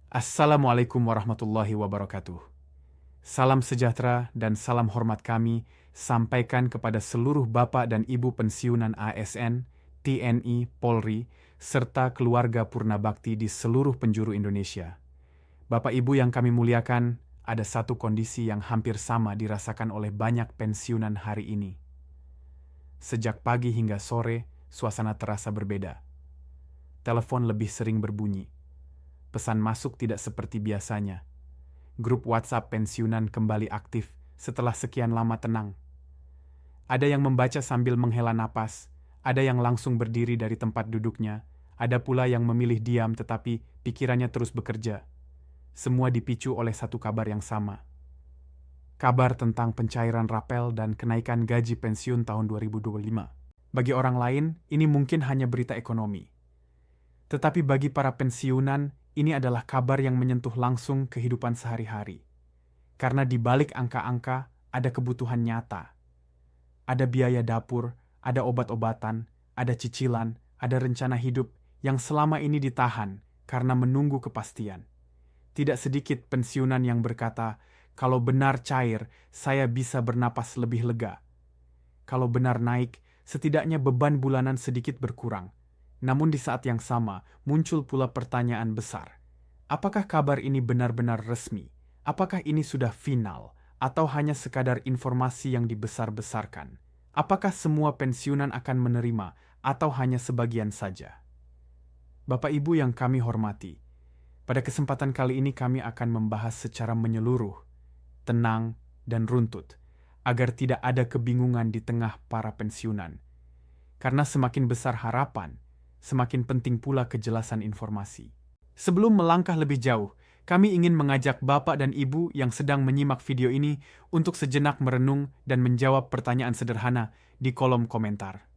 Assalamualaikum warahmatullahi wabarakatuh. Salam sejahtera dan salam hormat kami sampaikan kepada seluruh Bapak dan Ibu pensiunan ASN, TNI, Polri, serta keluarga Purna Bakti di seluruh penjuru Indonesia. Bapak Ibu yang kami muliakan, ada satu kondisi yang hampir sama dirasakan oleh banyak pensiunan hari ini. Sejak pagi hingga sore, suasana terasa berbeda. Telepon lebih sering berbunyi. Pesan masuk tidak seperti biasanya. Grup WhatsApp pensiunan kembali aktif setelah sekian lama tenang. Ada yang membaca sambil menghela napas, ada yang langsung berdiri dari tempat duduknya, ada pula yang memilih diam tetapi pikirannya terus bekerja. Semua dipicu oleh satu kabar yang sama. Kabar tentang pencairan rapel dan kenaikan gaji pensiun tahun 2025. Bagi orang lain, ini mungkin hanya berita ekonomi. Tetapi bagi para pensiunan, ini adalah kabar yang menyentuh langsung kehidupan sehari-hari. Karena di balik angka-angka ada kebutuhan nyata. Ada biaya dapur, ada obat-obatan, ada cicilan, ada rencana hidup yang selama ini ditahan karena menunggu kepastian. Tidak sedikit pensiunan yang berkata, kalau benar cair, saya bisa bernapas lebih lega. Kalau benar naik, setidaknya beban bulanan sedikit berkurang. Namun di saat yang sama, muncul pula pertanyaan besar. Apakah kabar ini benar-benar resmi? Apakah ini sudah final? Atau hanya sekadar informasi yang dibesar-besarkan? Apakah semua pensiunan akan menerima? Atau hanya sebagian saja? Bapak Ibu yang kami hormati, pada kesempatan kali ini kami akan membahas secara menyeluruh, tenang, dan runtut, agar tidak ada kebingungan di tengah para pensiunan. Karena semakin besar harapan, semakin penting pula kejelasan informasi. Sebelum melangkah lebih jauh, kami ingin mengajak Bapak dan Ibu yang sedang menyimak video ini untuk sejenak merenung dan menjawab pertanyaan sederhana di kolom komentar.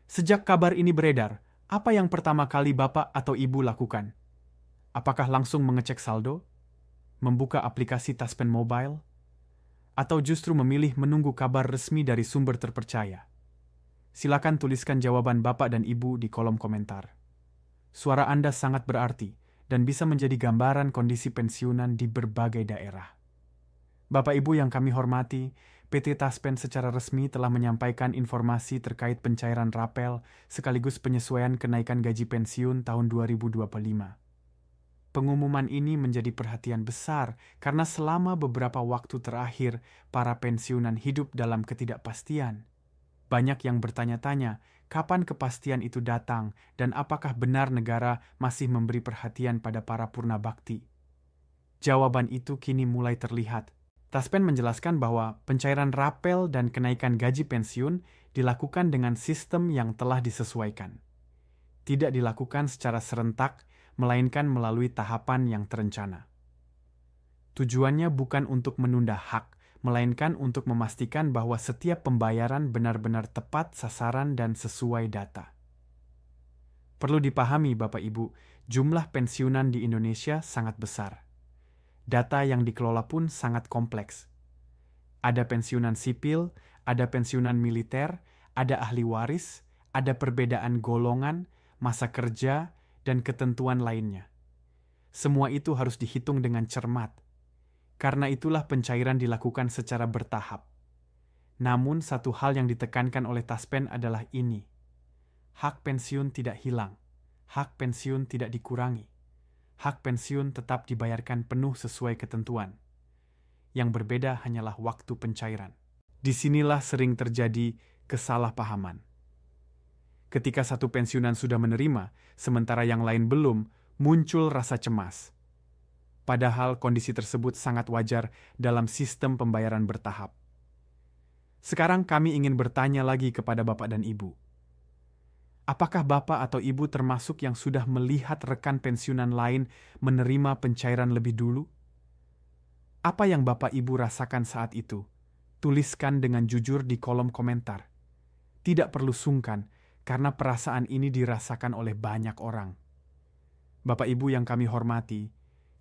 Sejak kabar ini beredar, apa yang pertama kali Bapak atau Ibu lakukan? Apakah langsung mengecek saldo? Membuka aplikasi Taspen Mobile? Atau justru memilih menunggu kabar resmi dari sumber terpercaya? Silakan tuliskan jawaban Bapak dan Ibu di kolom komentar. Suara Anda sangat berarti dan bisa menjadi gambaran kondisi pensiunan di berbagai daerah. Bapak Ibu yang kami hormati, PT Taspen secara resmi telah menyampaikan informasi terkait pencairan rapel sekaligus penyesuaian kenaikan gaji pensiun tahun 2025. Pengumuman ini menjadi perhatian besar karena selama beberapa waktu terakhir para pensiunan hidup dalam ketidakpastian. Banyak yang bertanya-tanya, kapan kepastian itu datang dan apakah benar negara masih memberi perhatian pada para purna bakti? Jawaban itu kini mulai terlihat. Taspen menjelaskan bahwa pencairan rapel dan kenaikan gaji pensiun dilakukan dengan sistem yang telah disesuaikan. Tidak dilakukan secara serentak, melainkan melalui tahapan yang terencana. Tujuannya bukan untuk menunda hak, melainkan untuk memastikan bahwa setiap pembayaran benar-benar tepat sasaran dan sesuai data. Perlu dipahami Bapak Ibu, jumlah pensiunan di Indonesia sangat besar. Data yang dikelola pun sangat kompleks. Ada pensiunan sipil, ada pensiunan militer, ada ahli waris, ada perbedaan golongan, masa kerja, dan ketentuan lainnya. Semua itu harus dihitung dengan cermat. Karena itulah pencairan dilakukan secara bertahap. Namun satu hal yang ditekankan oleh Taspen adalah ini. Hak pensiun tidak hilang. Hak pensiun tidak dikurangi. Hak pensiun tetap dibayarkan penuh sesuai ketentuan. Yang berbeda hanyalah waktu pencairan. Disinilah sering terjadi kesalahpahaman. Ketika satu pensiunan sudah menerima, sementara yang lain belum, muncul rasa cemas. Padahal kondisi tersebut sangat wajar dalam sistem pembayaran bertahap. Sekarang kami ingin bertanya lagi kepada Bapak dan Ibu. Apakah Bapak atau Ibu termasuk yang sudah melihat rekan pensiunan lain menerima pencairan lebih dulu? Apa yang Bapak Ibu rasakan saat itu? Tuliskan dengan jujur di kolom komentar. Tidak perlu sungkan, karena perasaan ini dirasakan oleh banyak orang. Bapak Ibu yang kami hormati,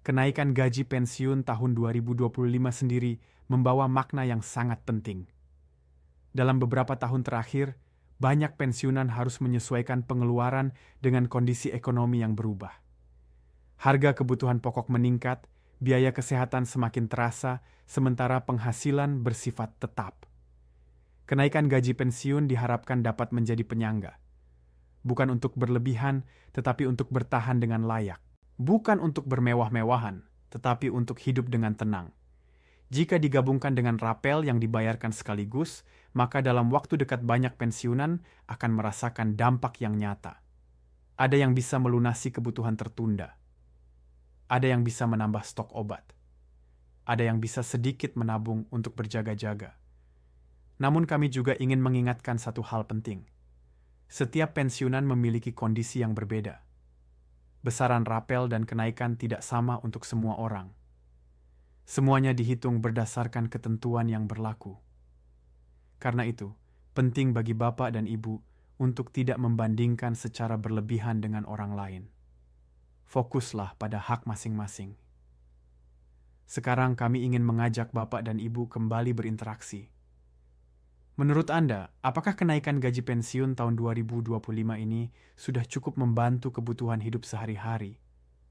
kenaikan gaji pensiun tahun 2025 sendiri membawa makna yang sangat penting. Dalam beberapa tahun terakhir, banyak pensiunan harus menyesuaikan pengeluaran dengan kondisi ekonomi yang berubah. Harga kebutuhan pokok meningkat, biaya kesehatan semakin terasa, sementara penghasilan bersifat tetap. Kenaikan gaji pensiun diharapkan dapat menjadi penyangga. Bukan untuk berlebihan, tetapi untuk bertahan dengan layak. Bukan untuk bermewah-mewahan, tetapi untuk hidup dengan tenang. Jika digabungkan dengan rapel yang dibayarkan sekaligus, maka dalam waktu dekat banyak pensiunan akan merasakan dampak yang nyata. Ada yang bisa melunasi kebutuhan tertunda. Ada yang bisa menambah stok obat. Ada yang bisa sedikit menabung untuk berjaga-jaga. Namun kami juga ingin mengingatkan satu hal penting. Setiap pensiunan memiliki kondisi yang berbeda. Besaran rapel dan kenaikan tidak sama untuk semua orang. Semuanya dihitung berdasarkan ketentuan yang berlaku. Karena itu, penting bagi Bapak dan Ibu untuk tidak membandingkan secara berlebihan dengan orang lain. Fokuslah pada hak masing-masing. Sekarang kami ingin mengajak Bapak dan Ibu kembali berinteraksi. Menurut Anda, apakah kenaikan gaji pensiun tahun 2025 ini sudah cukup membantu kebutuhan hidup sehari-hari?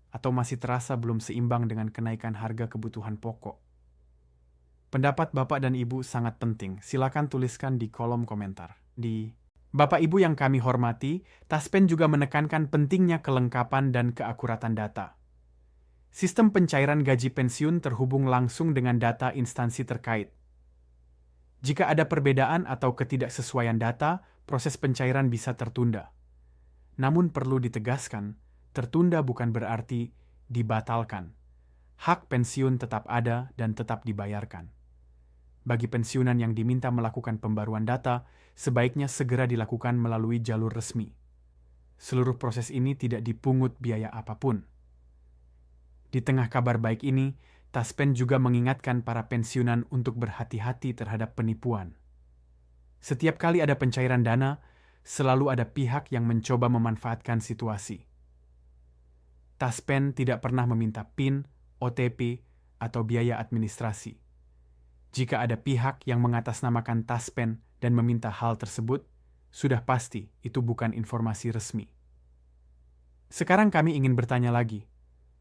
Atau masih terasa belum seimbang dengan kenaikan harga kebutuhan pokok? Pendapat Bapak dan Ibu sangat penting. Silakan tuliskan di kolom komentar. Bapak Ibu yang kami hormati, Taspen juga menekankan pentingnya kelengkapan dan keakuratan data. Sistem pencairan gaji pensiun terhubung langsung dengan data instansi terkait. Jika ada perbedaan atau ketidaksesuaian data, proses pencairan bisa tertunda. Namun perlu ditegaskan, tertunda bukan berarti dibatalkan. Hak pensiun tetap ada dan tetap dibayarkan. Bagi pensiunan yang diminta melakukan pembaruan data, sebaiknya segera dilakukan melalui jalur resmi. Seluruh proses ini tidak dipungut biaya apapun. Di tengah kabar baik ini, Taspen juga mengingatkan para pensiunan untuk berhati-hati terhadap penipuan. Setiap kali ada pencairan dana, selalu ada pihak yang mencoba memanfaatkan situasi. Taspen tidak pernah meminta PIN, OTP, atau biaya administrasi. Jika ada pihak yang mengatasnamakan Taspen dan meminta hal tersebut, sudah pasti itu bukan informasi resmi. Sekarang kami ingin bertanya lagi,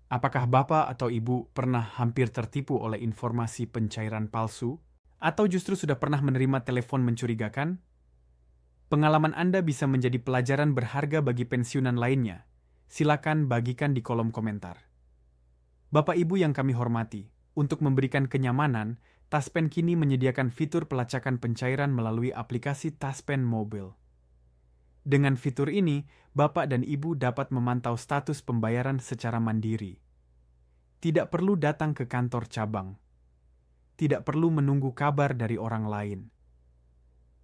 apakah Bapak atau Ibu pernah hampir tertipu oleh informasi pencairan palsu? Atau justru sudah pernah menerima telepon mencurigakan? Pengalaman Anda bisa menjadi pelajaran berharga bagi pensiunan lainnya. Silakan bagikan di kolom komentar. Bapak Ibu yang kami hormati, untuk memberikan kenyamanan, Taspen kini menyediakan fitur pelacakan pencairan melalui aplikasi Taspen Mobile. Dengan fitur ini, Bapak dan Ibu dapat memantau status pembayaran secara mandiri. Tidak perlu datang ke kantor cabang. Tidak perlu menunggu kabar dari orang lain.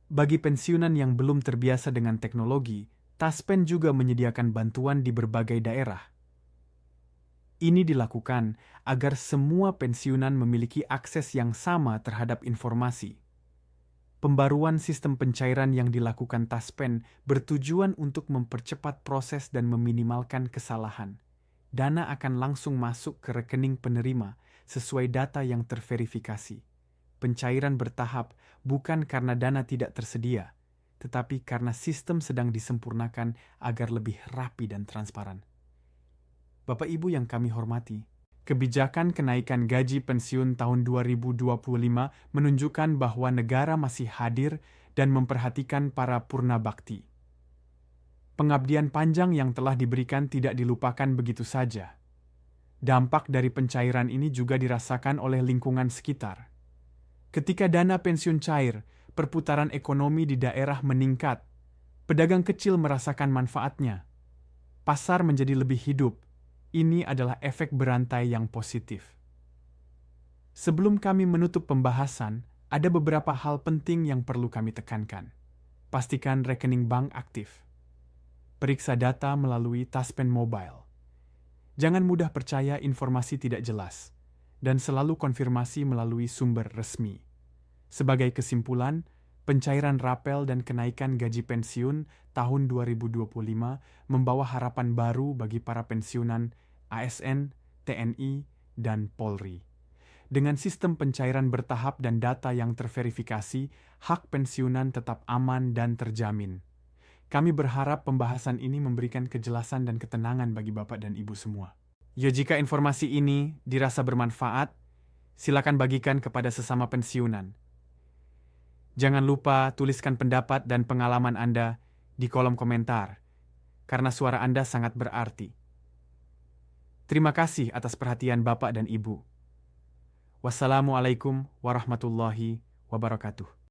Bagi pensiunan yang belum terbiasa dengan teknologi, Taspen juga menyediakan bantuan di berbagai daerah. Ini dilakukan agar semua pensiunan memiliki akses yang sama terhadap informasi. Pembaruan sistem pencairan yang dilakukan Taspen bertujuan untuk mempercepat proses dan meminimalkan kesalahan. Dana akan langsung masuk ke rekening penerima sesuai data yang terverifikasi. Pencairan bertahap bukan karena dana tidak tersedia, tetapi karena sistem sedang disempurnakan agar lebih rapi dan transparan. Bapak Ibu yang kami hormati, kebijakan kenaikan gaji pensiun tahun 2025 menunjukkan bahwa negara masih hadir dan memperhatikan para purna bakti. Pengabdian panjang yang telah diberikan tidak dilupakan begitu saja. Dampak dari pencairan ini juga dirasakan oleh lingkungan sekitar. Ketika dana pensiun cair, perputaran ekonomi di daerah meningkat. Pedagang kecil merasakan manfaatnya. Pasar menjadi lebih hidup. Ini adalah efek berantai yang positif. Sebelum kami menutup pembahasan, ada beberapa hal penting yang perlu kami tekankan. Pastikan rekening bank aktif. Periksa data melalui Taspen Mobile. Jangan mudah percaya informasi tidak jelas, dan selalu konfirmasi melalui sumber resmi. Sebagai kesimpulan, pencairan rapel dan kenaikan gaji pensiun tahun 2025 membawa harapan baru bagi para pensiunan ASN, TNI, dan Polri. Dengan sistem pencairan bertahap dan data yang terverifikasi, hak pensiunan tetap aman dan terjamin. Kami berharap pembahasan ini memberikan kejelasan dan ketenangan bagi Bapak dan Ibu semua. Yo, jika informasi ini dirasa bermanfaat, silakan bagikan kepada sesama pensiunan. Jangan lupa tuliskan pendapat dan pengalaman Anda di kolom komentar, karena suara Anda sangat berarti. Terima kasih atas perhatian Bapak dan Ibu. Wassalamualaikum warahmatullahi wabarakatuh.